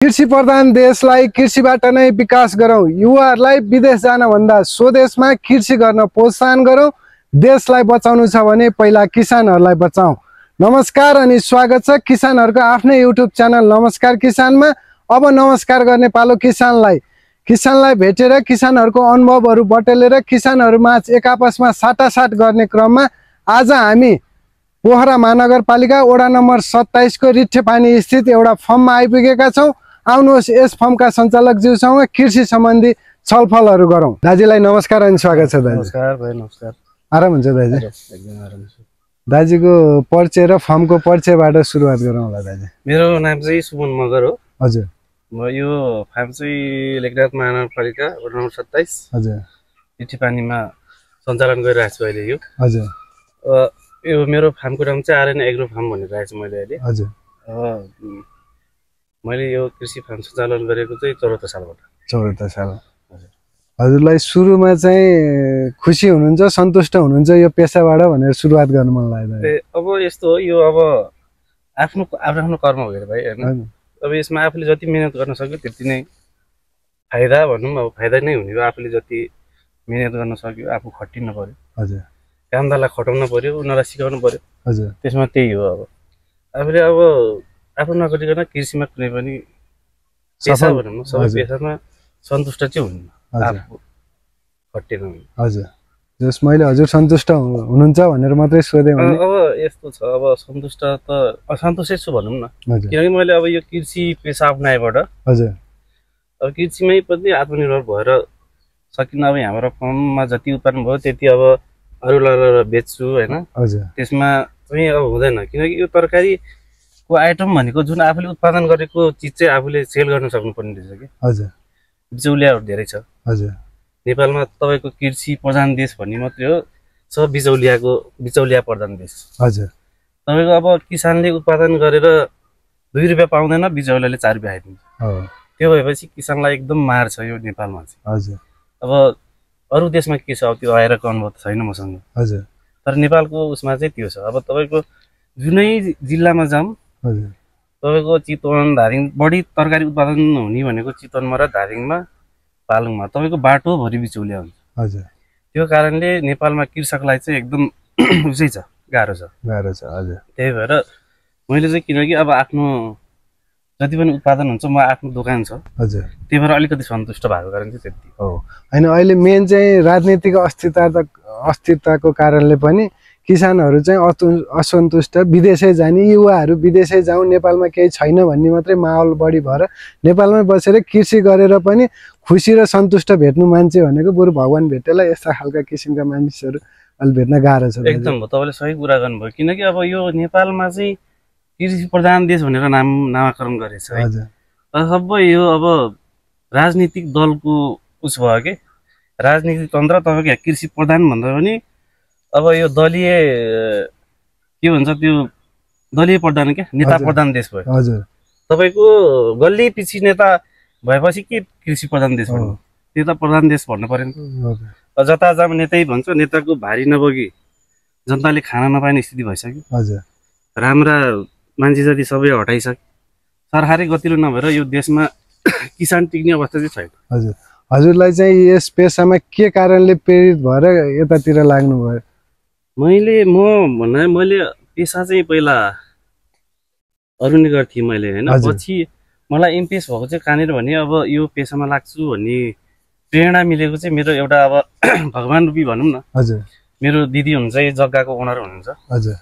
कृषि प्रधान देशलाई कृषिबाट नै विकास गरौँ। युवाहरूलाई विदेश जान भन्दा स्वदेशमा कृषि गर्न प्रोत्साहन गरौँ। देशलाई बचाउनु छ भने पहिला किसानहरूलाई बचाऊ। नमस्कार अनि स्वागत छ किसानहरूको आफ्नै युट्युब च्यानल नमस्कार किसानमा। अब नमस्कार गर्ने पालो किसानलाई भेटेर किसानहरूको अनुभवहरू बटुलेर किसानहरूमा एक आपसमा साटासाट गर्ने क्रममा आज हामी पोखरा महानगरपालिका वडा नम्बर 27 को रिठेपानी स्थित एउटा फर्ममा आइपुगेका छौँ। आउनुहोस् यस फर्मका सञ्चालकज्यूसँग कृषि सम्बन्धी छलफलहरू गरौँ। दाजुलाई नमस्कार अनि स्वागत छ दाजु। नमस्कार भाइ, नमस्कार। आराम हुन्छ दाजु? एकदम आराम छ। दाजुको परिचय र फर्मको परिचयबाट सुरुवात गरौँ होला दाजु। मेरो नाम चाहिँ सुमन मगर हो। हजुर। म यो फार्म चाहिँ लेखनाथ महानगरपालिका वडा नम्बर 27 हजुर रिठेपानीमा सञ्चालन गरिरहेको छु अहिले। यो हजुर यो मेरो फार्मको नाम चाहिँ आर्यन एग्रो फार्म भनेर राखेको छु मैले अहिले। हजुर। मैले यो कृषि फार्म सञ्चालन गरेको चाहिँ 74 सालबाट। 74 साल। हजुरलाई सुरुमा चाहिँ खुसी हुनुहुन्छ, सन्तुष्ट हुनुहुन्छ यो पेसाबाट भनेर सुरुवात गर्नु मन लाग्यो? अब यस्तो हो, यो अब आफ्नो कर्म हो भाइ, होइन? अब यसमा आफूले जति मिहिनेत गर्न सक्यो त्यति नै फाइदा भनौँ। अब फाइदा नै हुने हो। आफूले जति मिहिनेत गर्न सक्यो, आफू खटिनु पर्यो। हजुर। कामदारलाई खटाउनु पर्यो, उनीहरूलाई सिकाउनु पर्यो। हजुर। त्यसमा त्यही हो। अब आफूले अब आफू नगरिकन कृषिमा कुनै पनि पेसा भनौँ न, सबै पेसामा सन्तुष्ट चाहिँ हुनु, आफू खटेन। हजुर। जस मैले हजुर सन्तुष्ट हुनुहुन्छ भनेर मात्रै सोधेँ भने अब यस्तो छ, अब सन्तुष्ट त असन्तुष्टै छु भनौँ न। किनकि मैले अब यो कृषि पेसा अपनाएबाट हजुर अब कृषिमै पनि आत्मनिर्भर भएर सकिन। अब हाम्रो फर्ममा जति उत्पादन भयो त्यति अब अरूलाई बेच्छु, होइन? हजुर। त्यसमा चाहिँ अब हुँदैन, किनकि यो तरकारीको आइटम भनेको जुन आफूले उत्पादन गरेको चिज चाहिँ आफूले सेल गर्न सक्नुपर्ने रहेछ कि। हजुर। बिचौलियाहरू धेरै छ। हजुर। नेपालमा तपाईँको कृषि प्रधान देश भन्ने मात्रै हो, सब बिचौलिया प्रधान देश। हजुर। तपाईँको अब किसानले उत्पादन गरेर 2 रुपियाँ पाउँदैन, बिचौलियाले 4 रुपियाँ खाइदिन्छ। त्यो भएपछि किसानलाई एकदम मार छ यो नेपालमा चाहिँ। हजुर। अब अरू देशमा के छ, अब त्यो आइरहेको अनुभव छैन मसँग। हजुर। तर नेपालको उसमा चाहिँ त्यो छ। अब तपाईँको जुनै जिल्लामा जाऊँ, तपाईँको चितवन, धादिङ बढी तरकारी उत्पादन हुने भनेको चितवनमा र धादिङमा, पालुङमा तपाईँको बाटोभरि बिचौलिया हुन्छ। हजुर। त्यो कारणले नेपालमा कृषकलाई चाहिँ एकदम उसै छ, गाह्रो छ। हजुर। त्यही भएर मैले चाहिँ, किनकि अब आफ्नो जति पनि उत्पादन हुन्छ, म आफ्नो दोकान छ। हजुर। त्यही भएर अलिकति सन्तुष्ट भएको कारण चाहिँ त्यति हो। होइन, अहिले मेन चाहिँ राजनीतिक अस्थिरताको कारणले पनि किसानहरू चाहिँ असन्तुष्ट, विदेशै जाने, युवाहरू विदेशै जाउँ, नेपालमा केही छैन भन्ने मात्रै माहौल बढी भएर नेपालमै बसेर कृषि गरेर पनि खुसी र सन्तुष्ट भेट्नु मान्छे भनेको बरु भगवान् भेटेला यस्ता खालका किसिमका मानिसहरू अलि भेट्न गाह्रो छ। एकदम हो, तपाईँले सही कुरा गर्नुभयो। किनकि अब यो नेपालमा चाहिँ कृषि प्रधान देश भनेर नामाकरण गरेछ है। सबै यो अब राजनीतिक दलको उस भयो कि राजनीतिक तन्त्र। तपाईँको कृषि प्रधान भन्दा पनि अब यो दलीय के भन्छ, त्यो दलीय प्रधान क्या, नेता प्रधान देश भयो। हजुर। तपाईँको गल्ली पछि नेता भएपछि के कृषि प्रधान देश भन्नु, नेता प्रधान देश भन्नु परेन। जता जहाँ नेतै भन्छ, नेताको भारी नबोकी जनताले खाना नपाइने स्थिति भइसक्यो। हजुर। राम्रा मान्छे जति सबै हटाइसक्यो। सरकारी गतिलो नभएर यो देशमा किसान टिक्ने अवस्था चाहिँ छैन। हजुर। हजुरलाई चाहिँ यस पेसामा के कारणले प्रेरित भएर यतातिर लाग्नुभयो? मैले पेसा चाहिँ पहिला अरू नै गर्थेँ मैले, होइन? पछि मलाई एमपिएस भएको चाहिँ कहाँनिर भने अब यो पेसामा लाग्छु भन्ने प्रेरणा मिलेको चाहिँ मेरो एउटा अब भगवान् रूपी भनौँ न। हजुर। मेरो दिदी हुनुहुन्छ, यो जग्गाको ओनर हुनुहुन्छ। हजुर।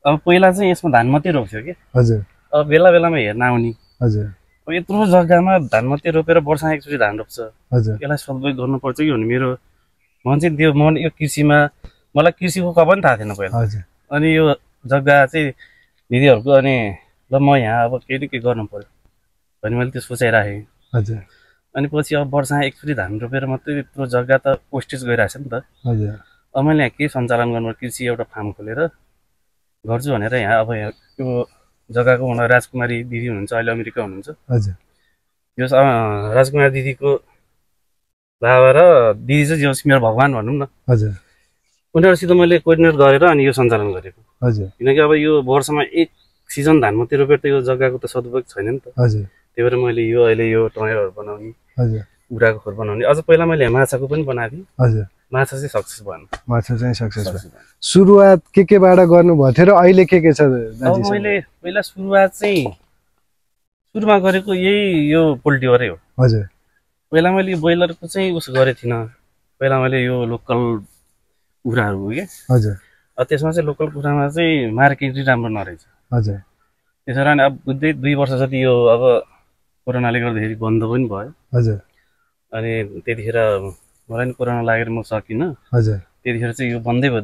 अब पहिला चाहिँ यसमा धान मात्रै रोप्थ्यो कि। हजुर। अब बेला बेलामा हेर्न आउने। हजुर। अब यत्रो जग्गामा धान मात्रै रोपेर वर्षमा एकचोटि धान रोप्छ। हजुर। यसलाई सदुपयोग गर्नुपर्छ कि भन्ने मेरो मन चाहिँ त्यो। यो कृषिमा मलाई कृषिको पनि थाहा थिएन पहिला। हजुर। अनि यो जग्गा चाहिँ दिदीहरूको, अनि ल म यहाँ अब केही न केही गर्नु पर्यो भने मैले त्यो सोचाइराखेँ। हजुर। अनि पछि अब वर्षमा एकचोटि धान रोपेर मात्रै यत्रो जग्गा त वेस्टेज गइरहेछ नि त। हजुर। अब मैले यहाँ केही सञ्चालन गर्नु, कृषि एउटा फार्म खोलेर गर्छु भनेर यहाँ अब यो जग्गाको ओनर राजकुमारी दिदी हुनुहुन्छ, अहिले अमेरिका हुनुहुन्छ। हजुर। यो राजकुमारी दिदीको बाबा र दिदी चाहिँ मेरो भगवान् भनौँ न। हजुर। उनीहरूसित मैले कोअर्डिनेट गरेर अनि यो सञ्चालन गरेको। हजुर। किनकि अब यो वर्षमा एक सिजन धान मात्रै रोपेर त यो जग्गाको त सदुपयोग छैन नि त। हजुर। त्यही भएर मैले यो अहिले यो टनेलहरू बनाउने हजुर कुखुराको खोर बनाउने अझ पहिला मैले माछाको पनि बनाएको थिएँ हजुर माछा चाहिँ सक्सेस भएन माछा चाहिँ सक्सेस भयो सुरुवात केबाट गर्नुभएको थियो र अहिले के छ अब मैले पहिला सुरुमा गरेको यही यो पोल्ट्रीबाटै हो हजुर पहिला मैले ब्रोइलरको चाहिँ उस गरेको थिइनँ पहिला मैले यो लोकल कुखुराहरू हो क्या हजुर त्यसमा चाहिँ लोकल कुखुरामा चाहिँ मार्केट राम्रो नरहेछ हजुर त्यसो कारण अब बुझ्दै 2 वर्ष जति यो अब कोरोनाले गर्दाखेरि बन्द पनि भयो हजुर अनि त्यतिखेर मलाई नि कोरोना लागेर म सकिनँ हजुर त्यतिखेर चाहिँ यो बन्दै भयो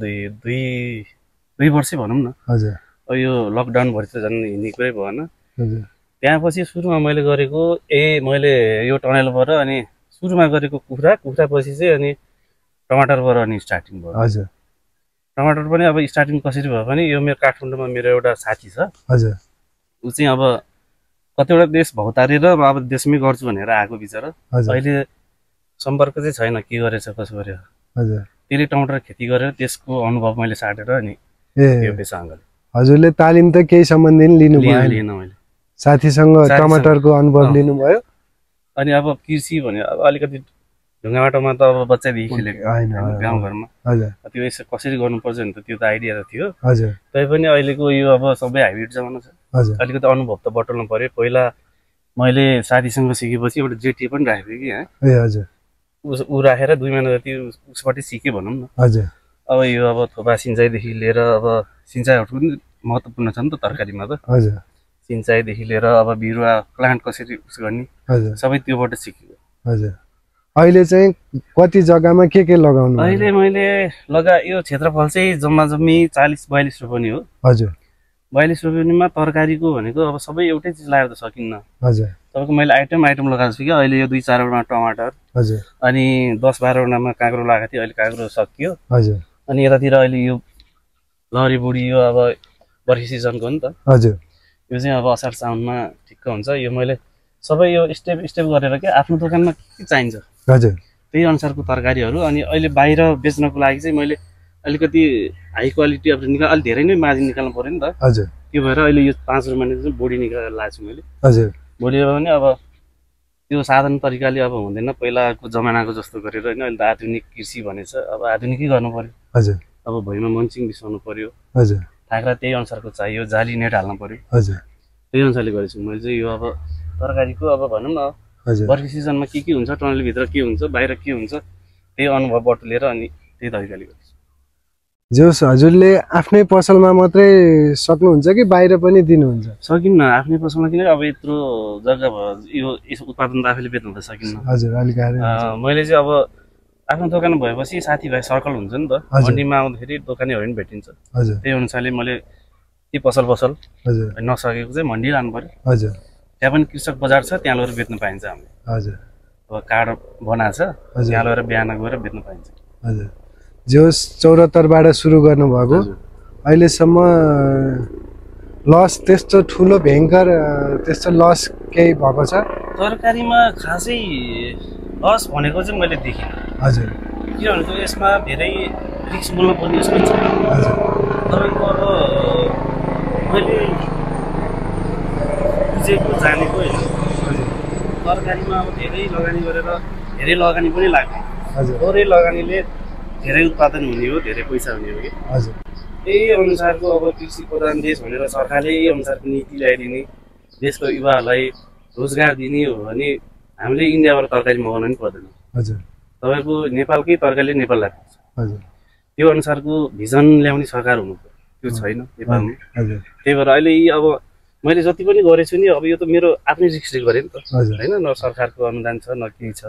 दुई वर्षै भनौँ न हजुर अब यो लकडाउन भरि त झन् हिँड्ने कुरै भएन हजुर त्यहाँ पछि सुरुमा मैले गरेको मैले यो टनेलबाट अनि सुरुमा गरेको कुखुरा पछि चाहिँ अनि टमाटरबाट अनि स्टार्टिङ भयो हजुर टमाटर पनि अब स्टार्टिङ कसरी भयो भने यो मेरो काठमाडौँमा मेरो एउटा साथी छ हजुर ऊ चाहिँ अब कतिवटा देश भौतारेर अब देशमै गर्छु भनेर आएको बिचरा अहिले सम्पर्क चाहिँ छैन के गरेछ कसो गर्यो हजुर त्यसले टमाटर खेती गरेर त्यसको अनुभव मैले साटेर अनि यो पेसाङ्गले हजुरले तालिम त केही सम्बन्धी लिनु भयो लिएन मैले साथीसँग टमाटरको अनुभव लिनुभयो अनि अब कृषि भन्यो अब अलिकति ढुङ्गा बाटोमा त अब बच्चादेखि खेलेको गाउँघरमा त्यो यसो कसरी गर्नुपर्छ भने त त्यो त आइडिया त थियो तैपनि अहिलेको यो अब सबै हाइब्रिड जमाना छ अलिकति अनुभव त बटुल्नु पर्यो पहिला मैले साथीसँग सिकेपछि एउटा जेटी पनि राखेको थिएँ कि यहाँ ऊ राखेर 2 महिना जति उसबाट सिकेँ भनौँ न अब यो अब थोपा सिँचाइदेखि लिएर अब सिँचाइहरू पनि महत्त्वपूर्ण छ नि त तरकारीमा त सिँचाइदेखि लिएर अब बिरुवा प्लान्ट कसरी उस गर्ने सबै त्योबाट सिकेको अहिले चाहिँ कति जग्गामा के लगाउनु अहिले मैले यो क्षेत्रफल चाहिँ जम्मा जम्मी 40-42 रोपनी हो 42 रोपनीमा तरकारीको भनेको अब सबै एउटै चिज लगाएर त सकिन्न तपाईँको मैले आइटम लगाएको छु कि अहिले यो 2-4 वटा टमाटर अनि 10-12 वटामा काँक्रो लगाएको थिएँ अहिले काँक्रो सकियो अनि यतातिर अहिले यो लहरी बुढी यो अब बर्खी सिजनको हो नि त यो चाहिँ अब असार साउनमा ठिक्क हुन्छ यो मैले सबै यो स्टेप गरेर के आफ्नो दोकानमा के चाहिन्छ त्यही अनुसारको तरकारीहरू अनि अहिले बाहिर बेच्नको लागि चाहिँ मैले अलिकति हाई क्वालिटी अब अलिक धेरै नै मार्जिन निकाल्नु पर्यो नि त त्यो भएर अहिले यो 5 रुपियाँमा चाहिँ बोडी निकालेर लाएको छु मैले बोडी पनि अब त्यो साधारण तरिकाले अब हुँदैन पहिलाको जमानाको जस्तो गरेर होइन अहिले त आधुनिक कृषि भनेछ अब आधुनिकै गर्नु पर्यो अब भुइँमा मल्चिङ बिसाउनु पर्यो थाक्रा त्यही अनुसारको चाहियो जाली नेट हाल्नु पर्यो त्यही अनुसारले गरेछु मैले चाहिँ यो अब तरकारीको अब भनौँ न बर्खी सिजनमा के हुन्छ टनलभित्र के हुन्छ बाहिर के हुन्छ त्यही अनुभव बटुलेर अनि त्यही तरिकाले गर्छु जोस हजुरले आफ्नै पसलमा मात्रै सक्नुहुन्छ कि बाहिर पनि दिनुहुन्छ सकिन्न आफ्नै पसलमा किन अब यत्रो जग्गा भयो यो उत्पादन त आफैले बेच्नु त सकिन्न मैले चाहिँ अब आफ्नो दोकान भएपछि साथीभाइ सर्कल हुन्छ नि त मन्डीमा आउँदाखेरि दोकानेहरू पनि भेटिन्छ त्यही अनुसारले मैले ती पसल नसकेको चाहिँ मन्डी लानु पर्यो त्यहाँ पनि कृषक बजार छ त्यहाँ लगेर बेच्न पाइन्छ हामीले अब कार्ड बनाएको छ त्यहाँ लगेर बिहान गएर बेच्न पाइन्छ जोस 74बाट सुरु गर्नुभएको अहिलेसम्म लस त्यस्तो ठुलो भयङ्कर त्यस्तो लस केही भएको छ तरकारीमा खासै लस भनेको चाहिँ मैले देखिनँ किनभने यसमा धेरै रिस्क बोल्नु पर्ने यसमा छ तपाईँको अब मैले बुझेको जानेको होइन तरकारीमा अब धेरै लगानी गरेर धेरै लगानी पनि लाग्छ थोरै लगानीले धेरै उत्पादन हुने हो धेरै पैसा हुने हो कि त्यही अनुसारको अब कृषि प्रधान देश भनेर सरकारले यही अनुसारको नीति ल्याइदिने देशको युवाहरूलाई रोजगार दिने हो भने हामीले इन्डियाबाट तरकारी मगाउनु पनि पर्दैन तपाईँको नेपालकै तरकारीले नेपाल लाग्छ त्यो अनुसारको भिजन ल्याउने सरकार हुनु पर्यो त्यो छैन नेपालमा त्यही भएर अहिले अब मैले जति पनि गरेछु नि अब यो त मेरो आफ्नै रिस्कले गरेँ नि त होइन न सरकारको अनुदान छ न केही छ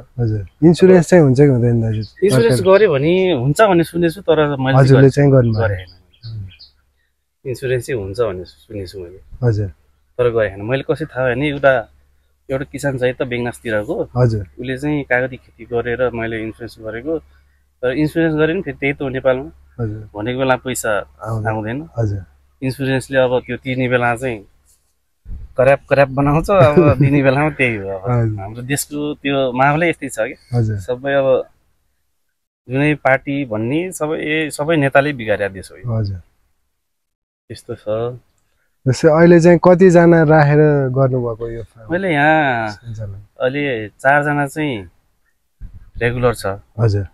इन्सुरेन्स चाहिँ हुन्छ कि हुँदैन दाजु इन्सुरेन्स गऱ्यो भने हुन्छ भन्ने सुनेछु तर मैले चाहिँ गरेँ इन्सुरेन्स चाहिँ हुन्छ भन्ने सुनेछु मैले तर गरेँ होइन मैले कसरी थाहा भने एउटा किसान चाहिँ त बेङ्गासतिरको उसले चाहिँ कागती खेती गरेर मैले इन्सुरेन्स गरेको तर इन्सुरेन्स गरेँ नि फेरि त्यही त हो नेपालमा भनेको बेला पैसा आउँदैन इन्सुरेन्सले अब त्यो तिर्ने बेला चाहिँ कराप बनाउँछ अब दिने बेलामा त्यही हो अब हाम्रो देशको त्यो माहौलै यस्तै छ कि सबै अब जुनै पार्टी भन्ने सबै नेताले बिगारेको देश हो त्यस्तो छ जस्तै अहिले चाहिँ कतिजना राखेर गर्नुभएको यो फार्म? मैले यहाँ अहिले 4 जना चाहिँ रेगुलर छ। हजुर।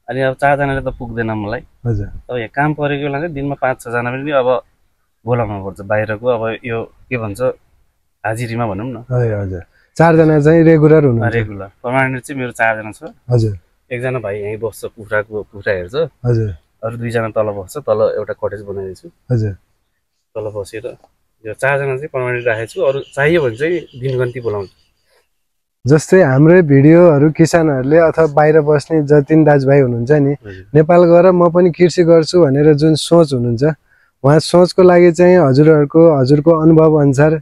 अनि अब 4 जनाले त पुग्दैन मलाई। हजुर। अब यहाँ काम परेको बेला चाहिँ दिनमा 5-6 जना पनि अब बोलाउनु पर्छ बाहिरको, अब यो के भन्छ हाजिरीमा भनौँ न। हजुर। 4 जना चाहिँ रेगुलर हुनुहुन्छ? रेगुलर पर्मानेन्ट चाहिँ मेरो 4 जना छ। हजुर। एकजना भाइ यहीँ बस्छ, कुखुरा हेर्छ। हजुर। अरू 2 जना तल बस्छ, तल एउटा कटेज बनाइदिएको छु। हजुर। तल बसेर यो 4 जना चाहिँ पर्मानेन्ट राखेको छु। अरू चाहियो भने चाहिँ दिनगन्ती बोलाउँछु। जस्तै हाम्रै भिडियोहरू किसानहरूले अथवा बाहिर बस्ने जति दाजुभाइ हुनुहुन्छ नि, नेपाल गएर म पनि कृषि गर्छु भनेर जुन सोच हुनुहुन्छ, उहाँ सोचको लागि चाहिँ हजुरको अनुभव अनुसार,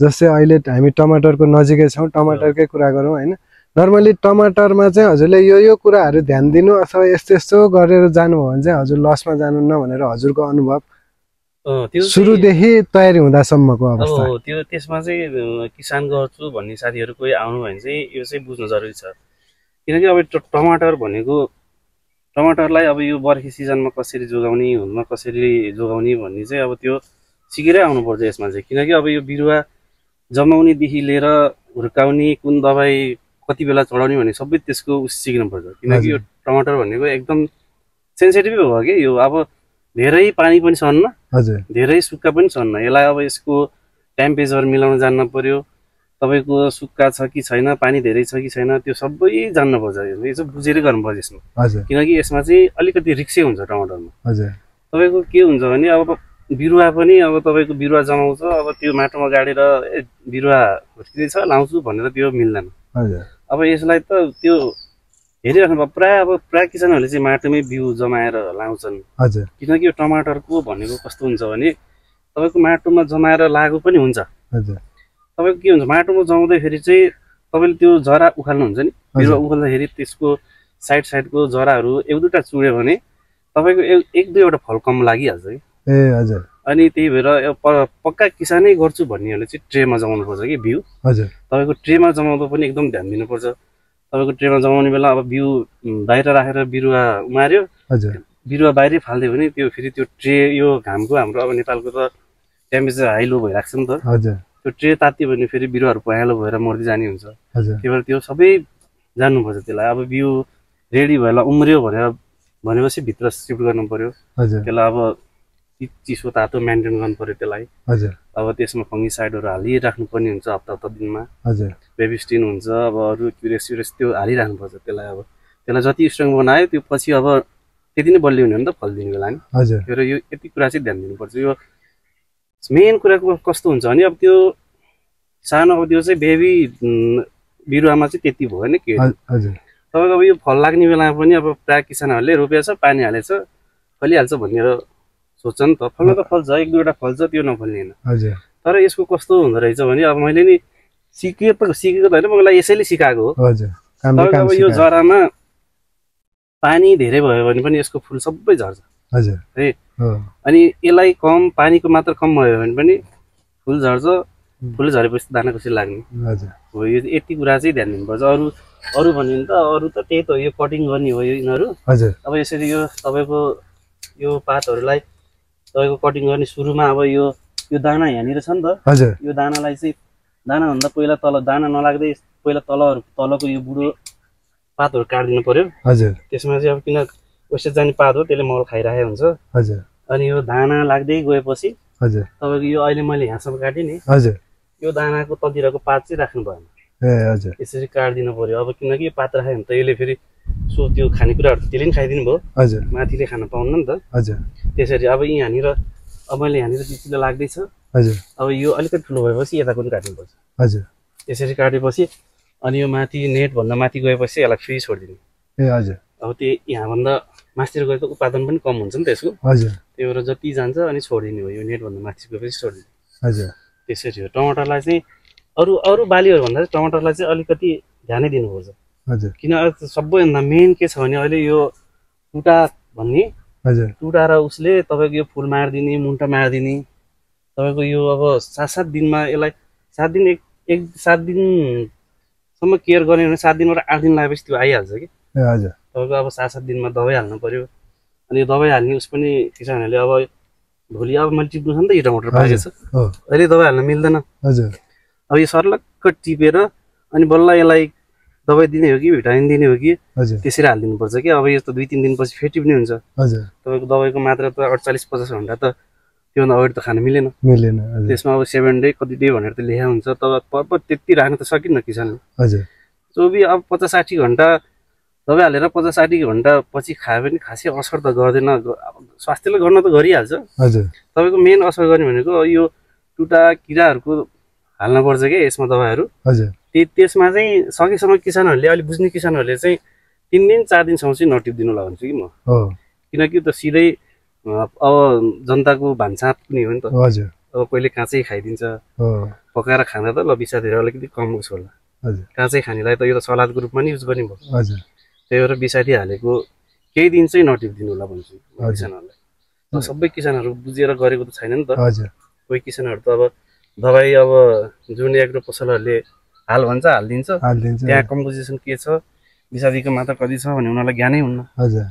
जस्तै अहिले हामी टमाटरको नजिकै छौँ, टमाटरकै कुरा गरौँ होइन। नर्मली टमाटरमा चाहिँ हजुरले यो कुराहरू ध्यान दिनु अथवा यस्तो गरेर जानुभयो भने चाहिँ हजुर लसमा जानुहुन्न भनेर हजुरको अनुभव सुरुदेखि तयारी हुँदासम्मको अवस्था? त्यसमा चाहिँ किसान गर्छु भन्ने साथीहरू कोही आउनु भयो भने चाहिँ यो चाहिँ बुझ्नु जरुरी छ। किनकि अब टमाटर भनेको, टमाटरलाई अब यो बर्खी सिजनमा कसरी जोगाउने, हुलमा कसरी जोगाउने भन्ने चाहिँ अब त्यो सिकेरै आउनुपर्छ यसमा चाहिँ। किनकि अब यो बिरुवा जमाउनेदेखि लिएर हुर्काउने, कुन दबाई कति बेला चढाउने भन्ने सबै त्यसको सिक्नुपर्छ। किनकि यो टमाटर भनेको एकदम सेन्सिटिभ हो कि यो, अब धेरै पानी पनि छन्न, धेरै सुक्खा पनि छन्न। यसलाई अब यसको टेम्परेचर मिलाउन जान्न पर्यो, तपाईँको सुक्खा छ कि छैन, पानी धेरै छ कि छैन, त्यो सबै जान्नुपर्छ। यो चाहिँ बुझेरै गर्नुपर्छ यसमा। किनकि यसमा चाहिँ अलिकति रिक्सै हुन्छ टमाटरमा। तपाईँको के हुन्छ भने अब बिरुवा पनि अब तपाईँको बिरुवा जमाउँछ, अब त्यो माटोमा गाडेर बिरुवा हुर्किँदै छ लाउँछु भनेर त्यो मिल्दैन। अब यसलाई त त्यो हेरिराख्नु भयो। प्राय किसानहरूले चाहिँ माटोमै बिउ जमाएर लाउँछन्। किनकि यो टमाटरको भनेको कस्तो हुन्छ भने तपाईँको माटोमा जमाएर लागु पनि हुन्छ। तपाईँको के हुन्छ, माटोमा जमाउँदाखेरि चाहिँ तपाईँले त्यो जरा उखाल्नुहुन्छ नि, बिरुवा उखाल्दाखेरि त्यसको साइडको जराहरू 1-2टा चुड्यो भने तपाईँको 1-2वटा फल कम लागिहाल्छ कि। अनि त्यही भएर पक्का किसानै गर्छु भन्नेहरूले चाहिँ ट्रेमा जमाउनुपर्छ कि बिउ। तपाईँको ट्रेमा जमाउँदा पनि एकदम ध्यान दिनुपर्छ। तपाईँको ट्रेमा जमाउने बेला अब बिउ बाहिर राखेर बिरुवा उमार्यो, बिरुवा बाहिरै फाल्दियो भने त्यो फेरि त्यो ट्रे, यो घामको हाम्रो अब नेपालको त टेम्परेचर हाई लो भइरहेको छ नि त, त्यो ट्रे तात्यो भने फेरि बिरुवाहरू पहेँलो भएर मर्दै जाने हुन्छ। त्यही भएर त्यो सबै जान्नुपर्छ त्यसलाई। अब बिउ रेडी भएर उम्रियो भनेपछि भित्र सिफ्ट गर्नु पर्यो। त्यसलाई अब चिसो तातो मेन्टेन गर्नु पर्यो त्यसलाई। अब त्यसमा फङ्गिसाइडहरू हालिराख्नु पर्ने हुन्छ हप्ता दिनमा। बेबिस्टिन हुन्छ, अब अरू क्युरेस त्यो हालिराख्नुपर्छ त्यसलाई। अब त्यसलाई जति स्ट्रङ बनायो त्यो पछि अब त्यति नै बलियो भने त फल दिने बेला नि। तर यो यति कुरा चाहिँ ध्यान दिनुपर्छ। यो मेन कुरा कस्तो हुन्छ भने अब त्यो सानो, अब त्यो चाहिँ बेबी बिरुवामा चाहिँ त्यति भयो नि के। तपाईँको अब यो फल लाग्ने बेलामा पनि अब प्रायः किसानहरूले रोपेछ, पानी हालेछ, फलिहाल्छ भनेर सोध्छ नि त। फल्न त फल्छ, 1-2वटा फल्छ, त्यो नफल्ने होइन। तर यसको कस्तो हुँदो रहेछ भने अब मैले नि सिकेको त होइन, मलाई यसैले सिकाएको हो। तपाईँको अब यो जरामा पानी धेरै भयो भने पनि यसको फुल सबै झर्छ है। अनि यसलाई पानीको मात्रा कम भयो भने पनि फुल झर्छ। फुल झरेपछि दाना कसरी लाग्ने हो, यो यति कुरा चाहिँ ध्यान दिनुपर्छ। अरू भन्यो भने त अरू त त्यही त हो, यो कटिङ गर्ने हो यो यिनीहरू। अब यसरी यो तपाईँको यो पातहरूलाई तपाईँको कटिङ गर्ने सुरुमा अब यो दाना यहाँनिर छ नि त, यो दानालाई चाहिँ दानाभन्दा पहिला तल, दाना नलाग्दै पहिला तलको यो बुढो पातहरू काटिदिनु पर्यो। त्यसमा चाहिँ अब किन वेस्टेज जाने पात हो, त्यसले मल खाइरहेको हुन्छ। अनि यो दाना लाग्दै गएपछि तपाईँको यो अहिले मैले यहाँसम्म काटेँ नि, यो दानाको तलतिरको पात चाहिँ राख्नु भएन, यसरी काटिदिनु पर्यो। अब किनकि यो पात राख्यो भने त यसले फेरि त्यो खानेकुराहरू त्यसले पनि खाइदिनु भयो, माथिले खान पाउन्न नि त। त्यसरी अब यहाँनिर अब मैले यहाँनिर चिचिलो लाग्दैछ, अब यो अलिकति ठुलो भएपछि यताको पनि काट्नुपर्छ। त्यसरी काटेपछि अनि यो माथि नेटभन्दा माथि गएपछि यसलाई फ्री छोडिदिने। अब त्यो यहाँभन्दा माथितिर गए त उत्पादन पनि कम हुन्छ नि त यसको। त्यही भएर जति जान्छ अनि छोडिदिने हो, यो नेटभन्दा माथि गएपछि छोडिदिने। त्यसरी हो। टमाटरलाई चाहिँ अरू बालीहरू भन्दा चाहिँ टमाटरलाई चाहिँ अलिकति ध्यानै दिनुपर्छ। किन सबैभन्दा मेन के छ भने अहिले यो टुटा भन्ने, टुटा र उसले तपाईँको यो फुल मारिदिने, मुन्टा मारिदिने। तपाईँको यो अब 7-7 दिनमा यसलाई 7 दिनसम्म केयर गर्ने भने 7 दिनबाट 8 दिन लागेपछि त्यो आइहाल्छ कि। तपाईँको अब 7-7 दिनमा दबाई हाल्नु पर्यो। अनि यो दबाई हाल्ने उस पनि किसानहरूले अब भोलि अब मैले टिप्नु छ नि त यो टमाटर पाकेको छ हो अहिले दबाई हाल्न मिल्दैन हजुर अब यो सर्लक्क टिपेर अनि बल्ल यसलाई दबाई दिने हो कि भिटामिन दिने हो कि हजुर त्यसरी हालिदिनुपर्छ कि अब यस्तो 2-3 दिनपछि फेरि टिप्ने हुन्छ हजुर तपाईँको दबाईको मात्रा त 48-50 घन्टा त त्योभन्दा अगाडि त खान मिलेन मिलेन हजुर त्यसमा अब 7 डे कति डे भनेर त लेखा हुन्छ तर पर्प त्यति राख्न त सकिन्न किसानले हजुर चोबी अब 50-60 घन्टा दबाई हालेर 50-60 घन्टा पछि खायो भने खासै असर त गर्दैन स्वास्थ्यले गर्न त गरिहाल्छ हजुर तपाईँको मेन असर गर्ने भनेको यो टुटा किराहरूको हाल्नुपर्छ क्या यसमा दबाईहरू हजुर त्यसमा चाहिँ सकेसम्म किसानहरूले अलिक बुझ्ने किसानहरूले चाहिँ 3 दिन 4 दिनसम्म चाहिँ नटिप्दिनु होला भन्छु कि म हो किनकि त सिधै अब जनताको भान्सा पनि हो नि त हजुर अब कहिले काँचै खाइदिन्छ हो पकाएर खाँदा त ल बिसातिर अलिकति कम उस होला हजुर काँचै खानेलाई त यो त सलादको रूपमा नि युज गर्ने भयो हजुर त्यही भएर बिसादी हालेको केही दिन चाहिँ नटिप्दिनु होला भन्छु किसानहरूलाई अब सबै किसानहरू बुझेर गरेको त छैन नि त हजुर कोही किसानहरू त अब दबाई अब जुन एग्रो पसलहरूले हाल भन्छ हालिदिन्छ हालिदिन्छ त्यहाँ कम्पोजिसन के छ बिसादीको मात्रा कति छ भने उनीहरूलाई ज्ञानै हुन्न हजुर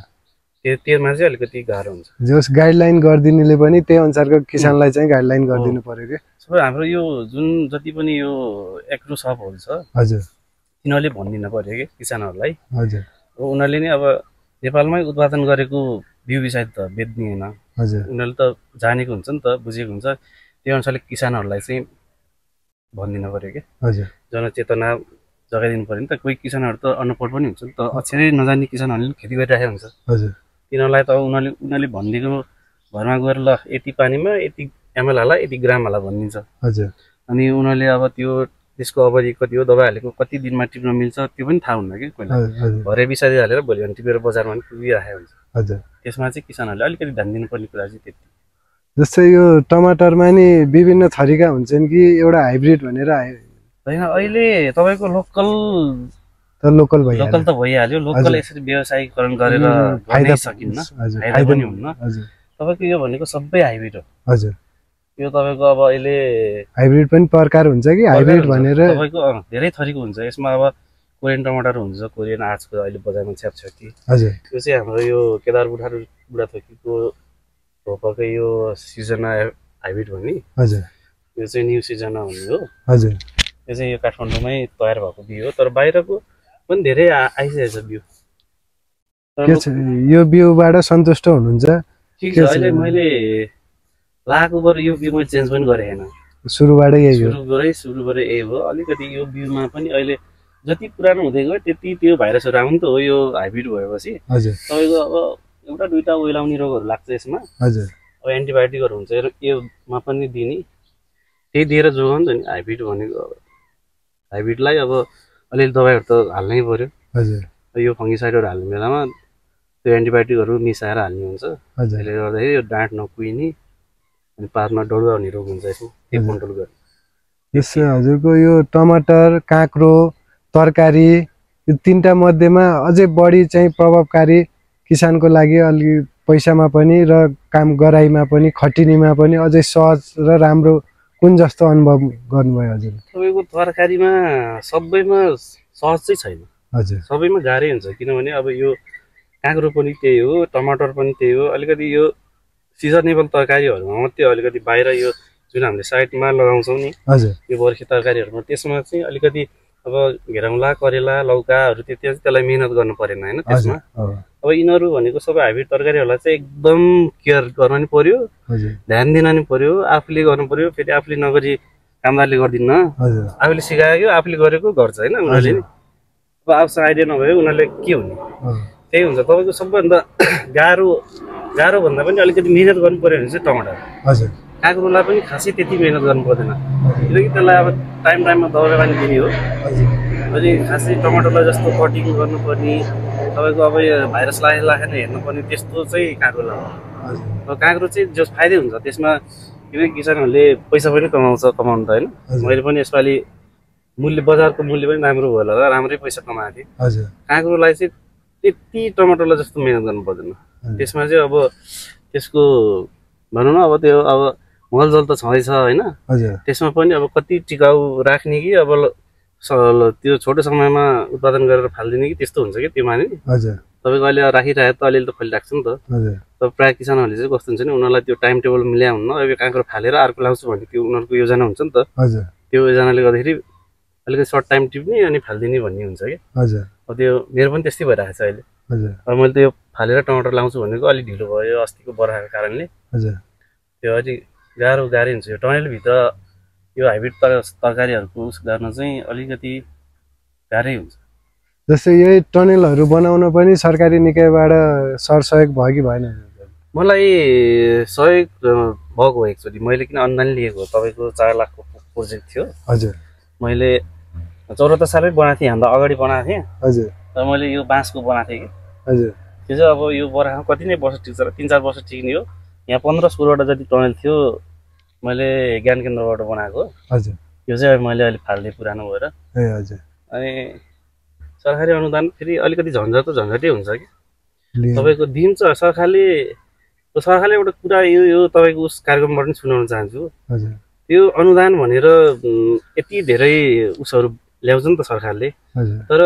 त्यसमा चाहिँ अलिकति गाह्रो हुन्छ जस गाइडलाइन गरिदिनेले पनि त्यही अनुसारको किसानलाई चाहिँ गाइडलाइन गरिदिनु पर्यो कि सबै हाम्रो यो जुन जति पनि यो एग्रो सपहरू छ हजुर तिनीहरूले भनिदिनु पर्यो कि किसानहरूलाई हजुर अब उनीहरूले नि अब नेपालमै उत्पादन गरेको बिउ बिसादी त बेच्ने होइन हजुर उनीहरूले त जानेको हुन्छ नि त बुझेको हुन्छ त्यो अनुसारले किसानहरूलाई चाहिँ भनिदिनु पर्यो कि हजुर जनचेतना जगाइदिनु पर्यो नि त कोही किसानहरू त अनपढ पनि हुन्छ नि त अक्षरै नजान्ने किसानहरूले खेती गरिरहेको हुन्छ हजुर तिनीहरूलाई त अब उनीहरूले भनिदिएको घरमा गएर ल यति पानीमा यति एमएल हाल यति ग्राम हाल भनिदिन्छ हजुर अनि उनीहरूले अब त्यसको अवधि कति हो दबाई हालेको कति दिनमा टिप्न मिल्छ त्यो पनि थाहा हुन्न कि पहिला भरे बिसादी हालेर भोलि भने टिपेर बजारमा पनि पुगिराखेको हुन्छ हजुर त्यसमा चाहिँ किसानहरूले अलिकति ध्यान दिनुपर्ने कुरा चाहिँ त्यति जस्तै यो टमाटरमा नि विभिन्न थरीका हुन्छन् कि एउटा हाइब्रिड भनेर होइन अहिले तपाईँको लोकल लोकल त भइहाल्यो लोकल यसरी व्यवसायीकरण गरेर फाइदा सकिन्न फाइदा पनि हुन्न तपाईँको यो भनेको सबै हाइब्रिड हो हजुर यो तपाईँको अब अहिले हाइब्रिड पनि प्रकार हुन्छ कि हाइब्रिड भनेर तपाईँको धेरै थरीको हुन्छ यसमा अब कोरियन टमाटर हुन्छ कोरियन आर्ट्सको अहिले बजारमा छ्यापछ्यापी हजुर यो चाहिँ हाम्रो यो केदार बुढाथोकीको रोपकै यो सिजना हाइब्रिड भन्ने हजुर यो चाहिँ न्यू सिजना भन्ने हो हजुर यो चाहिँ यो काठमाडौँमै तयार भएको बिउ हो तर बाहिरको पनि धेरै आइसकेको छ बिउ यो बिउबाट सन्तुष्ट हुनुहुन्छ ठिक छ अहिले मैले लाएको बर यो बिउ मैले चेन्ज पनि गरेँ होइन सुरुबाटै यही हो सुरुबाटै यही हो अलिकति यो बिउमा पनि अहिले जति पुरानो हुँदै गयो त्यति त्यो भाइरसहरू आउनु त हो यो हाइब्रिड भएपछि हजुर तपाईँको अब एउटा दुईवटा ओइलाउने रोगहरू लाग्छ यसमा हजुर अब एन्टिबायोटिकहरू हुन्छ योमा पनि दिने त्यही दिएर जोगाउनु त नि हाइब्रिड भनेको अब हाइब्रिडलाई अब अलिअलि दबाईहरू त हाल्नै पर्यो हजुर यो फङ्गिसाइडहरू हाल्ने बेलामा त्यो एन्टिबायोटिकहरू मिसाएर हाल्ने हुन्छ त्यसले गर्दाखेरि यो डाँठ नकुहिने अनि पातमा डढुवा हुने रोग हुन्छ यसमा त्यो कन्ट्रोल गर्ने यसो हजुरको यो टमाटर काँक्रो तरकारी यो तीनटा मध्येमा अझै बढी चाहिँ प्रभावकारी किसानको लागि अलि पैसामा पनि र काम गराइमा पनि खटिनीमा पनि अझै सहज र राम्रो कुन जस्तो अनुभव गर्नुभयो हजुर तपाईँको तरकारीमा सबैमा सहज चाहिँ छैन हजुर सबैमा गाह्रै हुन्छ किनभने अब यो काँक्रो पनि त्यही हो टमाटर पनि त्यही हो अलिकति यो सिजनेबल तरकारीहरूमा मात्रै अलिकति बाहिर यो जुन हामीले साइडमा लगाउँछौँ नि हजुर यो बर्खे तरकारीहरूमा त्यसमा चाहिँ अलिकति अब घेराउला करेला लौकाहरू त्यसलाई मिहिनेत गर्नु परेन होइन त्यसमा अब यिनीहरू भनेको सबै हाइब्रिड तरकारीहरूलाई चाहिँ एकदम केयर गर्न नि पर्यो ध्यान दिन नि पर्यो आफूले गर्नु पर्यो फेरि आफूले नगरी कामदारले गर्दिन्न आफूले सिकायो आफूले गरेको गर्छ होइन उनीहरूले नि अब आफूसँग आइडिया नभयो उनीहरूले के हुने त्यही हुन्छ तपाईँको सबैभन्दा गाह्रो भन्दा पनि अलिकति मिहिनेत गर्नु पर्यो भने चाहिँ टमाटर हजुर काँक्रोलाई पनि खासै त्यति मिहिनेत गर्नु पर्दैन किनकि त्यसलाई अब टाइममा दबाई पानी दिने हो अनि खासै टमाटरलाई जस्तो कटिङ गर्नुपर्ने तपाईँको अब यो भाइरस लागेन हेर्नुपर्ने त्यस्तो चाहिँ काँक्रोलाई हो काँक्रो चाहिँ जस फाइदै हुन्छ त्यसमा किनकि किसानहरूले पैसा पनि कमाउनु त होइन मैले पनि यसपालि बजारको मूल्य पनि राम्रो भयो होला र राम्रै पैसा कमाएको थिएँ काँक्रोलाई चाहिँ त्यति टमाटरलाई जस्तो मिहिनेत गर्नु पर्दैन त्यसमा चाहिँ अब त्यसको भनौँ न अब त्यो अब मलजल त छँदैछ होइन त्यसमा पनि अब कति टिकाउ राख्ने कि अब त्यो छोटो समयमा उत्पादन गरेर फालिदिने कि त्यस्तो हुन्छ कि त्यो माने तपाईँको अहिले राखिरहेको त अलिअलि त फलिरहेको छ नि त। हजुर तर प्रायः किसानहरूले चाहिँ कस्तो हुन्छ नि, उनीहरूलाई त्यो टाइम टेबल मिल्या हुन्न, अब काँक्रो फालेर अर्को लाउँछु भन्ने त्यो उनीहरूको योजना हुन्छ नि त। हजुर त्यो योजनाले गर्दाखेरि अलिकति सर्ट टाइम टिप्ने अनि फालिदिने भन्ने हुन्छ कि। हजुर अब त्यो मेरो पनि त्यस्तै भइरहेको छ अहिले। हजुर अब मैले त्यो फालेर टमाटर लाउँछु भनेको अलिक ढिलो भयो अस्तिको बर्खाको कारणले। हजुर त्यो अलिक गाह्रै हुन्छ। यो टनेलभित्र यो हाइब्रिड तरकारीहरूको उस गर्न चाहिँ अलिकति गाह्रै हुन्छ। जस्तै यही टनेलहरू बनाउन पनि सरकारी निकायबाट सरसहयोग भयो कि भएन? मलाई सहयोग भएको हो एकचोटि। मैले किन अनुदान लिएको हो, तपाईँको 4 लाखको प्रोजेक्ट थियो। हजुर मैले 74 सालमै बनाएको थिएँ, हामीलाई अगाडि बनाएको थिएँ। हजुर तर मैले यो बाँसको बनाएको थिएँ कि। हजुर त्यो चाहिँ अब यो बर्खामा कति नै वर्ष टिक्छ, 3-4 वर्ष टिक्ने हो। यहाँ 15-16वटा जति टनल थियो, मैले ज्ञान केन्द्रबाट बनाएको। हजुर यो चाहिँ अब मैले अहिले फाल्दै पुरानो भएर। ए हजुर अनि सरकारी अनुदान फेरि अलिकति झन्झटै हुन्छ कि। लिएर तपाईँको दिन्छ सरकारले एउटा कुरा यो तपाईँको उस कार्यक्रमबाट पनि सुनाउन चाहन्छु। हजुर त्यो अनुदान भनेर यति धेरै उसहरू ल्याउँछ नि त सरकारले। हजुर तर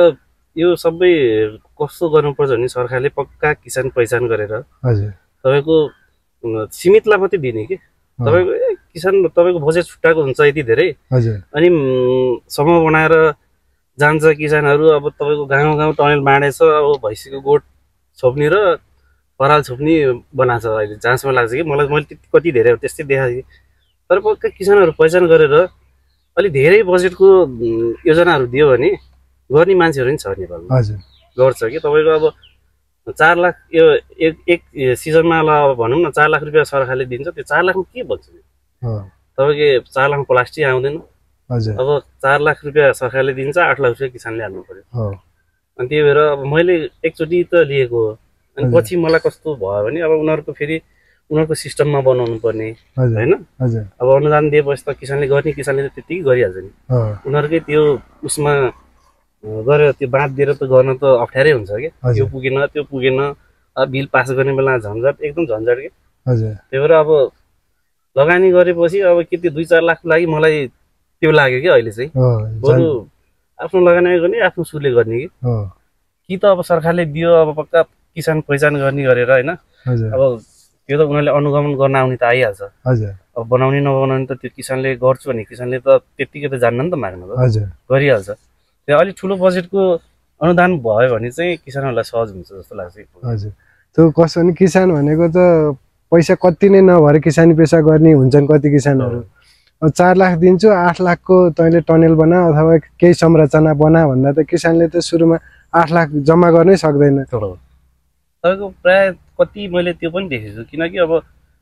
यो सबै कस्तो गर्नुपर्छ भने सरकारले पक्का किसान पहिचान गरेर हजुर तपाईँको सीमितलाई मात्रै दिने कि। तपाईँको किसान तपाईँको बजेट छुट्टाएको हुन्छ यति धेरै, हजुर अनि समूह बनाएर जान्छ किसानहरू। अब तपाईँको गाउँ टनेल बाँडेछ, अब भैँसीको गोठ छोप्ने र पराल छोप्ने बनाएको छ अहिले। जाँचमा लाग्छ कि मैले त्यति कति धेरै हो त्यस्तै देखाएको थिएँ। तर पक्का किसानहरू पहिचान गरेर अलिक धेरै बजेटको योजनाहरू दियो भने गर्ने मान्छेहरू पनि छ नेपालमा। हजुर गर्छ कि। तपाईँको अब 4 लाख यो एक सिजनमा ल भनौँ न 4 लाख रुपियाँ सरकारले दिन्छ। त्यो 4 लाखमा के बन्छ? तपाईँको 4 लाखमा प्लास्टिक आउँदैन। हजुर अब 4 लाख रुपियाँ सरकारले दिन्छ, 8 लाख रुपियाँ किसानले हाल्नु पर्यो। अनि त्यही भएर अब मैले एकचोटि त लिएको हो, अनि पछि मलाई कस्तो भयो भने अब उनीहरूको सिस्टममा बनाउनु पर्ने होइन। अब अनुदान दिएपछि त किसानले त त्यतिकै गरिहाल्छ नि। उनीहरूकै त्यो उसमा गरेर त्यो बाँधिदिएर त गर्न त अप्ठ्यारै हुन्छ कि। यो पुगेन त्यो पुगेन, बिल पास गर्ने बेला झन्झट, एकदम झन्झट कि। त्यही भएर अब लगानी गरेपछि अब के त्यो 2-4 लाखको लागि मलाई त्यो लाग्यो कि अहिले चाहिँ बरु आफ्नो लगानी गर्ने आफ्नो सुरले गर्ने कि त अब सरकारले दियो अब पक्का किसान पहिचान गर्ने गरेर होइन। अब त्यो त उनीहरूले अनुगमन गर्न आउने त आइहाल्छ। अब बनाउने नबनाउने त त्यो किसानले गर्छु भने किसानले त त्यत्तिकै त जान्न नि त माग्न, त गरिहाल्छ। त्यो अलिक ठुलो बजेटको अनुदान भयो भने चाहिँ किसानहरूलाई सहज हुन्छ जस्तो लाग्छ। हजुर त्यो कस्तो भने किसान भनेको त पैसा कति नै नभएर किसानी पेसा गर्ने हुन्छन् कति किसानहरू। 4 लाख दिन्छु, 8 लाखको तैँले टनेल बना अथवा केही संरचना बना भन्दा त किसानले त सुरुमा 8 लाख जम्मा गर्नै सक्दैन। तपाईँको प्रायः कति मैले त्यो पनि देखेको छु, किनकि अब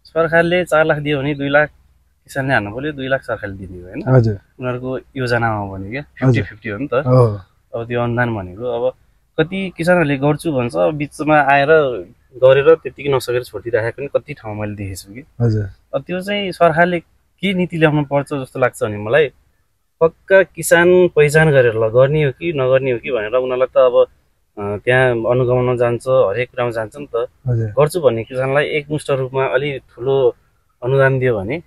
सरकारले 4 लाख दियो भने 2 लाख किसानले हाल्नु पर्यो, 2 लाख सरकारले दिने हो होइन। उनीहरूको योजनामा भने क्या 50-50 हो नि त। अब त्यो अनुदान भनेको अब कति किसानहरूले गर्छु भन्छ, बिचमा आएर गरेर त्यतिकै नसकेर छोडिदिइराखेको पनि कति ठाउँमा मैले देखेको छु कि। अब त्यो चाहिँ सरकारले के नीति ल्याउनु पर्छ जस्तो लाग्छ भने मलाई, पक्का किसान पहिचान गरेर ल गर्ने हो कि नगर्ने हो कि भनेर उनीहरूलाई त अब त्यहाँ अनुगमनमा जान्छ, हरेक कुरामा जान्छ नि त। गर्छु भन्ने किसानलाई एकमुष्ट रूपमा अलि ठुलो अनुदान दियो भने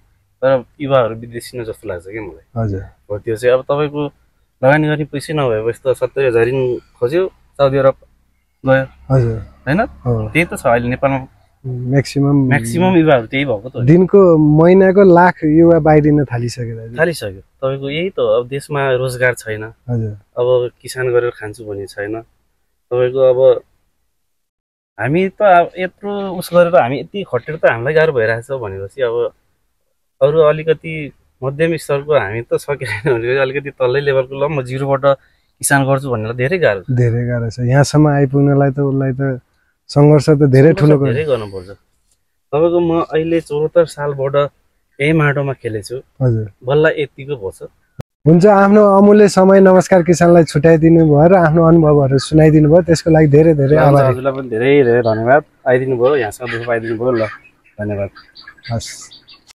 तर युवाहरू विदेशी जस्तो लाग्छ कि मलाई। हो त्यो चाहिँ अब तपाईँको लगानी गर्ने पैसै नभएपछि त 70,000 खोज्यो, साउदी अरब गयो होइन। त्यही त छ अहिले नेपालमा म्याक्सिमम युवाहरू त्यही भएको त। दिनको महिनाको लाख युवा बाहिरिन थालिसक्यो। तपाईँको यही त अब देशमा रोजगार छैन। अब किसान गरेर खान्छु भन्ने छैन। तपाईँको अब हामी त यत्रो उस गरेर हामी यति खटेर त हामीलाई गाह्रो भइरहेछ भनेपछि अब अरू अलिकति मध्यम स्तरको हामी त सकेन भने अलिकति तल्लै लेभलको ल म जिरोबाट किसान गर्छु भन्नेलाई धेरै गाह्रो छ। यहाँसम्म आइपुग्नलाई त उसलाई त सङ्घर्ष त धेरै ठुलो गर्नुपर्छ। तपाईँको म अहिले 74 सालबाट यही माटोमा खेलेछु, बल्ल यतिको पर्छ। हुन्छ, आफ्नो अमूल्य समय नमस्कार किसानलाई छुट्याइदिनु भयो र आफ्नो अनुभवहरू सुनाइदिनु भयो, त्यसको लागि धेरै धेरै आभार। हजुरलाई पनि धेरै धेरै धन्यवाद। आइदिनु भयो, यहाँसँग दुःख पाइदिनु भयो। ल धन्यवाद। हस्।